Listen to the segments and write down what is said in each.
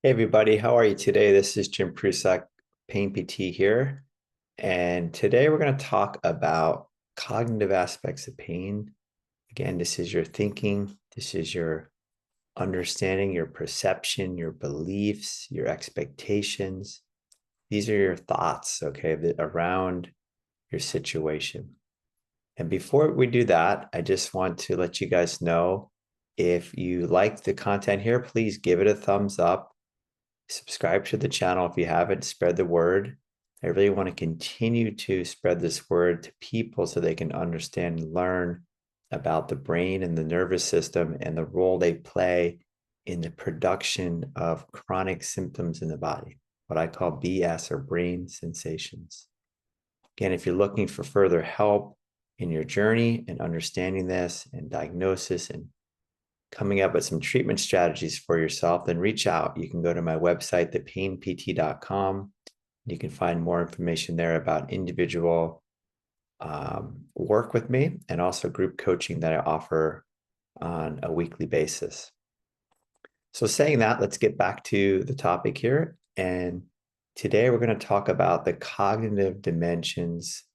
Hey everybody, how are you today? This is Jim Prusak, Pain PT here. And today we're going to talk about cognitive aspects of pain. Again, this is your thinking, this is your understanding, your perception, your beliefs, your expectations. These are your thoughts, okay, around your situation. And before we do that, I just want to let you guys know if you like the content here, please give it a thumbs up. Subscribe to the channel if you haven't, spread the word. I really want to continue to spread this word to people so they can understand and learn about the brain and the nervous system and the role they play in the production of chronic symptoms in the body, what I call BS or brain sensations. Again, if you're looking for further help in your journey and understanding this and diagnosis and coming up with some treatment strategies for yourself, then reach out. You can go to my website, thepainpt.com. You can find more information there about individual work with me and also group coaching that I offer on a weekly basis. So, saying that, let's get back to the topic here. And today we're going to talk about the cognitive dimensions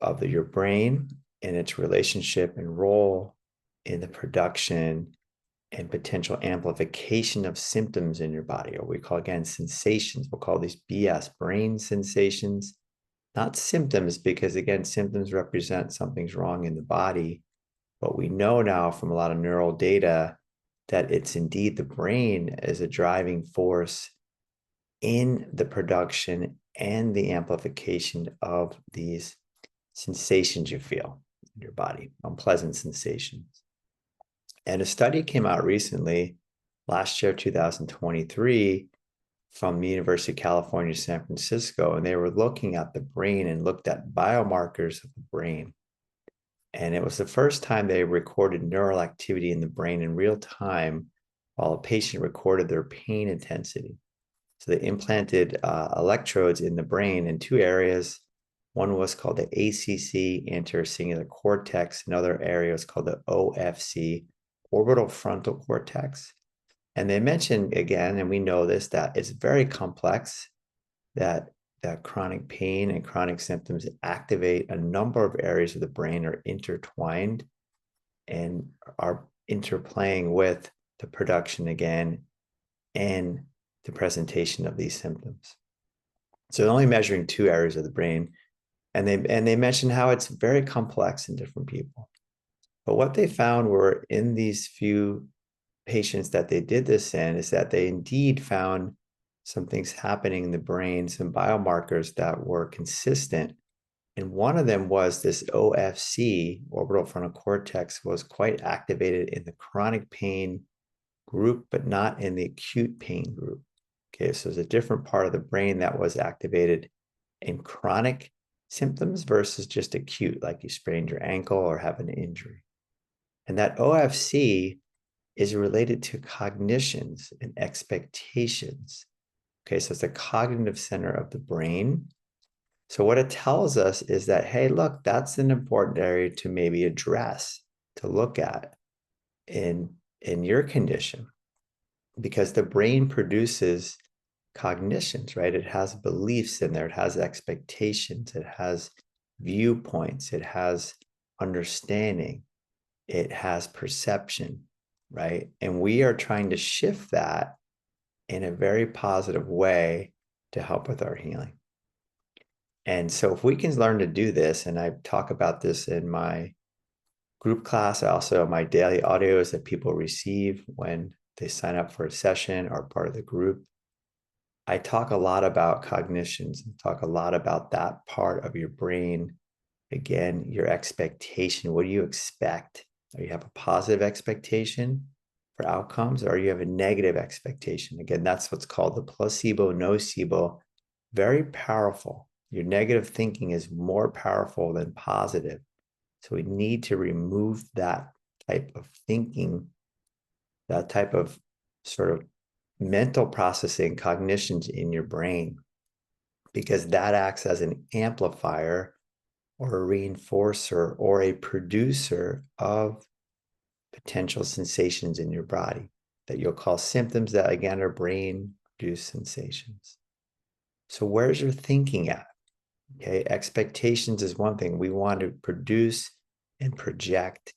of your brain and its relationship and role in the production and potential amplification of symptoms in your body, or we call again sensations. We'll call these BS, brain sensations, not symptoms, because again, symptoms represent something's wrong in the body. But we know now from a lot of neural data that it's indeed the brain as a driving force in the production and the amplification of these sensations you feel in your body, unpleasant sensations. And a study came out recently, last year, 2023, from the University of California, San Francisco, and they were looking at the brain and looked at biomarkers of the brain. And it was the first time they recorded neural activity in the brain in real time while a patient recorded their pain intensity. So they implanted electrodes in the brain in two areas. One was called the ACC, anterior cingulate cortex. Another area was called the OFC, orbital frontal cortex. And they mentioned again, and we know this, that it's very complex, that chronic pain and chronic symptoms activate a number of areas of the brain are intertwined and are interplaying with the production again and the presentation of these symptoms. So they're only measuring two areas of the brain, and they mentioned how it's very complex in different people. But what they found were in these few patients that they did this in is that they indeed found some things happening in the brain, some biomarkers that were consistent. And one of them was this OFC, orbital frontal cortex, was quite activated in the chronic pain group, but not in the acute pain group. Okay, so there's a different part of the brain that was activated in chronic symptoms versus just acute, like you sprained your ankle or have an injury. And that OFC is related to cognitions and expectations. Okay, so it's the cognitive center of the brain. So what it tells us is that, hey, look, that's an important area to maybe address, to look at in your condition, because the brain produces cognitions, right? It has beliefs in there, it has expectations, it has viewpoints, it has understanding, it has perception, right? And we are trying to shift that in a very positive way to help with our healing. And so if we can learn to do this, and I talk about this in my group class, also my daily audios that people receive when they sign up for a session or part of the group, I talk a lot about cognitions and talk a lot about that part of your brain. Again, your expectation. What do you expect? Do you have a positive expectation for outcomes, or you have a negative expectation? Again, that's what's called the placebo nocebo. Very powerful. Your negative thinking is more powerful than positive. So we need to remove that type of thinking, that type of sort of mental processing, cognitions in your brain, because that acts as an amplifier or a reinforcer or a producer of potential sensations in your body. that you'll call symptoms that, again, are brain-produced sensations. So where's your thinking at? Okay, expectations is one thing. We want to produce and project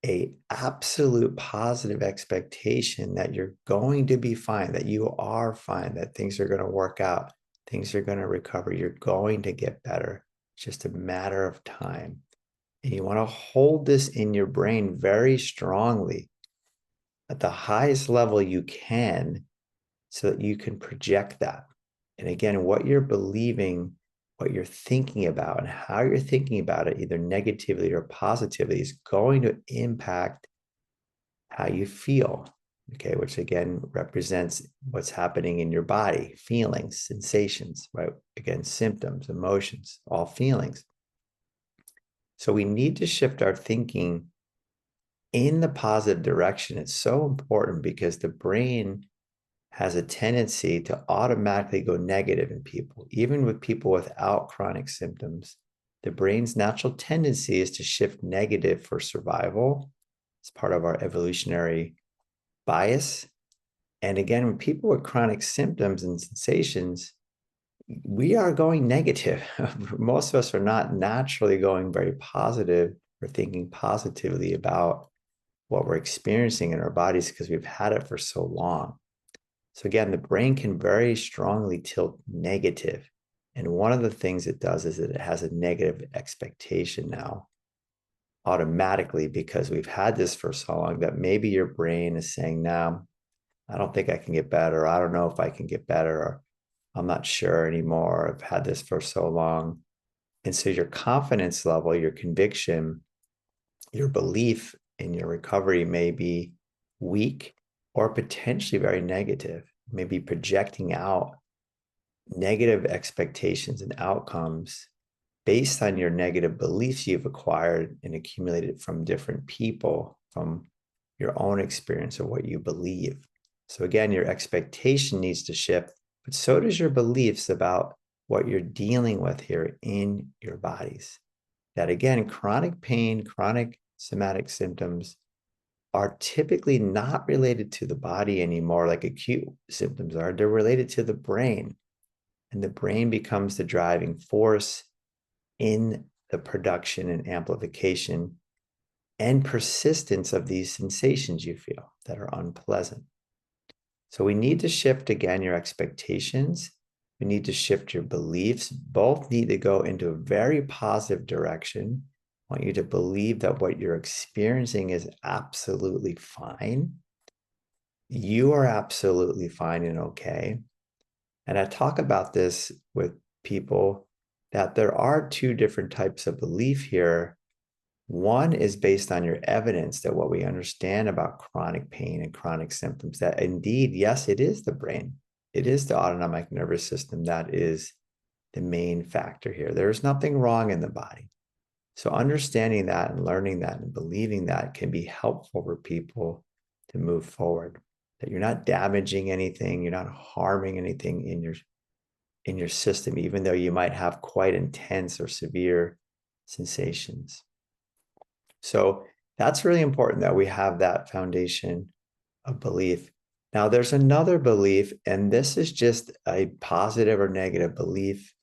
a absolute positive expectation that you're going to be fine, that you are fine, that things are going to work out, things are going to recover, you're going to get better. It's just a matter of time. And you want to hold this in your brain very strongly at the highest level you can so that you can project that. And again, what you're believing, what you're thinking about, and how you're thinking about it, either negatively or positively, is going to impact how you feel. Okay, which again represents what's happening in your body, feelings, sensations, right? Again, symptoms, emotions, all feelings. So we need to shift our thinking in the positive direction. It's so important because the brain has a tendency to automatically go negative in people, even with people without chronic symptoms. The brain's natural tendency is to shift negative for survival. It's part of our evolutionary bias. And again, with people with chronic symptoms and sensations, we are going negative. Most of us are not naturally going very positive or thinking positively about what we're experiencing in our bodies because we've had it for so long. So again, the brain can very strongly tilt negative. And one of the things it does is that it has a negative expectation now automatically because we've had this for so long that maybe your brain is saying, no, I don't think I can get better. I don't know if I can get better, or I'm not sure anymore. I've had this for so long. And so your confidence level, your conviction, your belief in your recovery may be weak or potentially very negative, maybe projecting out negative expectations and outcomes based on your negative beliefs you've acquired and accumulated from different people, from your own experience of what you believe. So again, your expectation needs to shift, but so does your beliefs about what you're dealing with here in your bodies. That again, chronic pain, chronic somatic symptoms are typically not related to the body anymore like acute symptoms are. They're related to the brain. And the brain becomes the driving force in the production and amplification and persistence of these sensations you feel that are unpleasant. So we need to shift again your expectations. We need to shift your beliefs. Both need to go into a very positive direction. I want you to believe that what you're experiencing is absolutely fine. You are absolutely fine and okay. And I talk about this with people that there are two different types of belief here. One is based on your evidence that what we understand about chronic pain and chronic symptoms, that indeed, yes, it is the brain. It is the autonomic nervous system that is the main factor here. There is nothing wrong in the body. So understanding that and learning that and believing that can be helpful for people to move forward, that you're not damaging anything, you're not harming anything in your system, even though you might have quite intense or severe sensations. So that's really important that we have that foundation of belief. Now, there's another belief, and this is just a positive or negative belief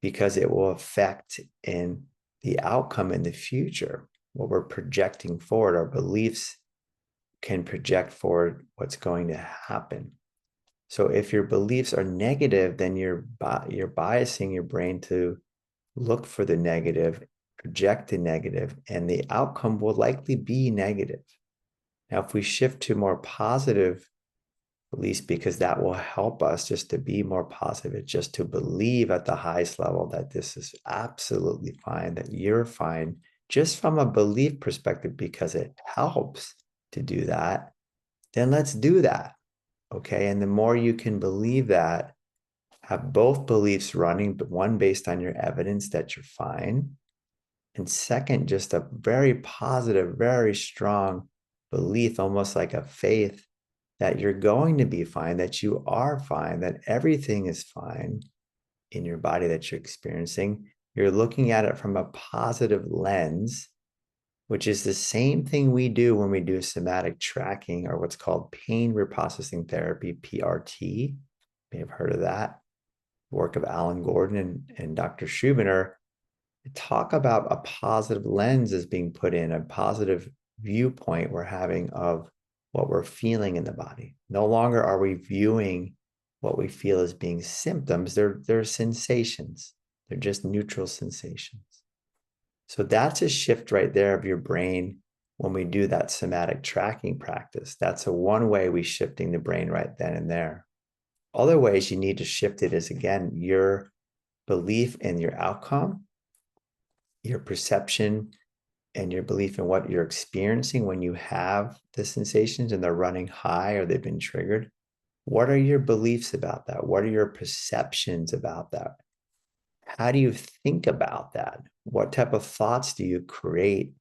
because it will affect in the outcome in the future, what we're projecting forward. Our beliefs can project forward what's going to happen. So if your beliefs are negative, then you're biasing your brain to look for the negative, project the negative, and the outcome will likely be negative. Now, if we shift to more positive beliefs, because that will help us just to be more positive, just to believe at the highest level that this is absolutely fine, that you're fine, just from a belief perspective, because it helps to do that, then let's do that. Okay. And the more you can believe that, have both beliefs running, but one based on your evidence that you're fine. And second, just a very positive, very strong belief, almost like a faith that you're going to be fine, that you are fine, that everything is fine in your body that you're experiencing. You're looking at it from a positive lens. which is the same thing we do when we do somatic tracking or what's called pain reprocessing therapy, PRT. You may have heard of that. Work of Alan Gordon and Dr. Schubiner talk about a positive lens as being put in, a positive viewpoint we're having of what we're feeling in the body. No longer are we viewing what we feel as being symptoms. They're sensations. They're just neutral sensations. So that's a shift right there of your brain when we do that somatic tracking practice. That's a one way we shifting the brain right then and there. Other ways you need to shift it is, again, your belief in your outcome, your perception, and your belief in what you're experiencing when you have the sensations and they're running high or they've been triggered. What are your beliefs about that? What are your perceptions about that? How do you think about that? What type of thoughts do you create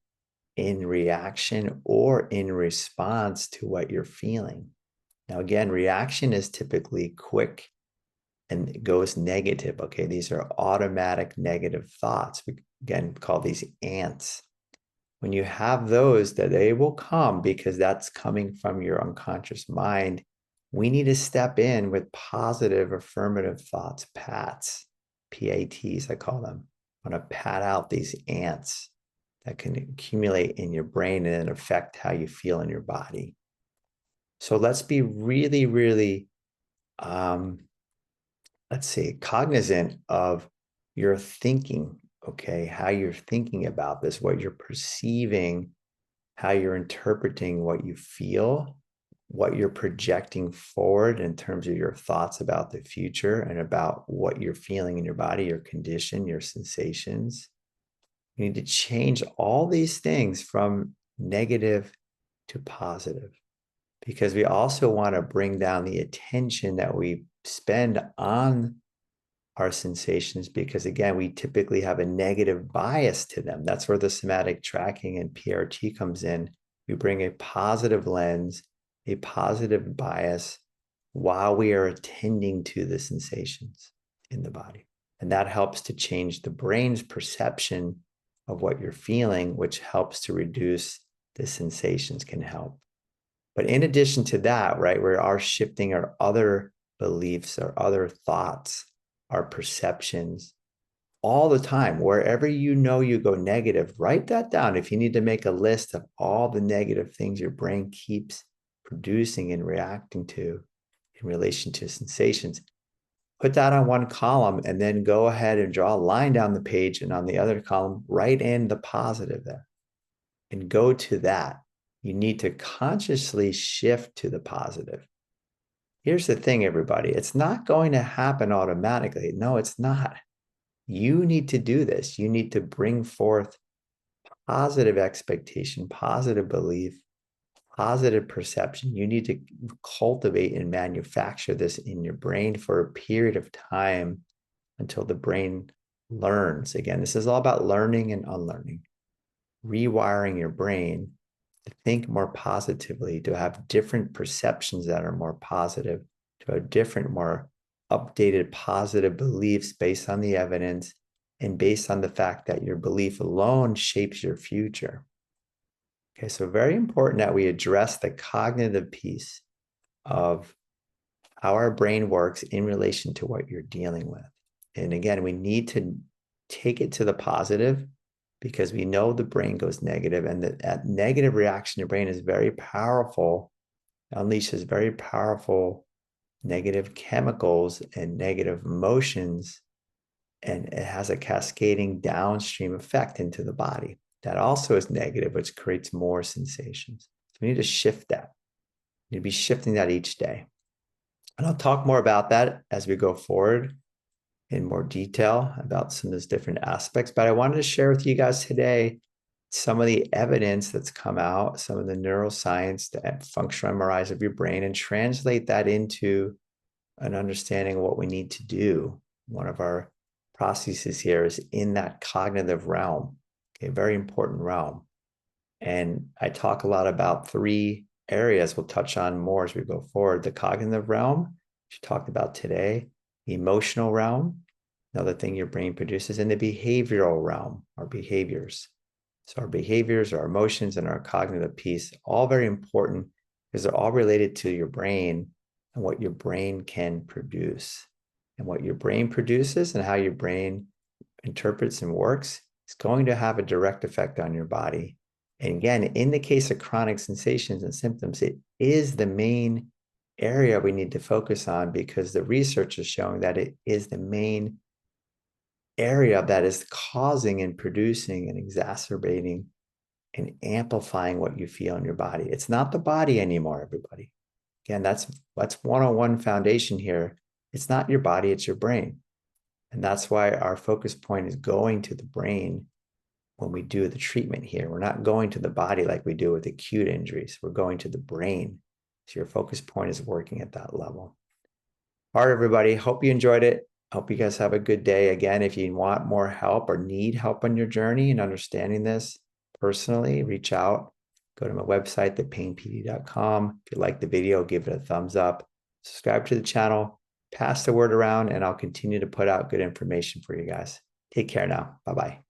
in reaction or in response to what you're feeling? Now, again, reaction is typically quick and it goes negative. Okay, these are automatic negative thoughts. We again call these ants. When you have those, that they will come because that's coming from your unconscious mind. We need to step in with positive affirmative thoughts, PATs, PATs, I call them. I want to pat out these ants that can accumulate in your brain and affect how you feel in your body. So let's be really, really, let's say, cognizant of your thinking, okay? How you're thinking about this, what you're perceiving, how you're interpreting what you feel, what you're projecting forward in terms of your thoughts about the future and about what you're feeling in your body, your condition, your sensations. You need to change all these things from negative to positive, because we also want to bring down the attention that we spend on our sensations, because again, we typically have a negative bias to them. That's where the somatic tracking and PRT comes in. We bring a positive lens, a positive bias while we are attending to the sensations in the body. And that helps to change the brain's perception of what you're feeling, which helps to reduce the sensations, can help. But in addition to that, right, we are shifting our other beliefs, our other thoughts, our perceptions all the time. Wherever you know you go negative, write that down. If you need to make a list of all the negative things your brain keeps producing and reacting to in relation to sensations, put that on one column and then go ahead and draw a line down the page, and on the other column, write in the positive there and go to that. You need to consciously shift to the positive. Here's the thing, everybody. It's not going to happen automatically. No, it's not. You need to do this. You need to bring forth positive expectation, positive belief, positive perception. You need to cultivate and manufacture this in your brain for a period of time until the brain learns. Again, this is all about learning and unlearning, rewiring your brain to think more positively, to have different perceptions that are more positive, to have different, more updated positive beliefs based on the evidence and based on the fact that your belief alone shapes your future. Okay, so very important that we address the cognitive piece of how our brain works in relation to what you're dealing with. And again, we need to take it to the positive, because we know the brain goes negative, and that negative reaction, your brain is very powerful, unleashes very powerful negative chemicals and negative emotions, and it has a cascading downstream effect into the body that also is negative, which creates more sensations. So we need to shift that. We need to be shifting that each day. And I'll talk more about that as we go forward in more detail about some of those different aspects. But I wanted to share with you guys today some of the evidence that's come out, some of the neuroscience, the functional MRIs of your brain, and translate that into an understanding of what we need to do. One of our processes here is in that cognitive realm, a very important realm. And I talk a lot about three areas we'll touch on more as we go forward: the cognitive realm, which we talked about today, the emotional realm, another thing your brain produces, and the behavioral realm, our behaviors. So our behaviors, our emotions, and our cognitive piece, all very important because they're all related to your brain and what your brain can produce. And what your brain produces and how your brain interprets and works is going to have a direct effect on your body. And again, in the case of chronic sensations and symptoms, it is the main area we need to focus on because the research is showing that it is the main area that is causing and producing and exacerbating and amplifying what you feel in your body. It's not the body anymore, everybody. Again, that's 101 foundation here. It's not your body, it's your brain. And that's why our focus point is going to the brain when we do the treatment here. We're not going to the body like we do with acute injuries. We're going to the brain. So your focus point is working at that level. All right, everybody. Hope you enjoyed it. Hope you guys have a good day. Again, if you want more help or need help on your journey and understanding this personally, reach out. Go to my website, thepainpd.com. If you like the video, give it a thumbs up. Subscribe to the channel. Pass the word around, and I'll continue to put out good information for you guys. Take care now. Bye-bye.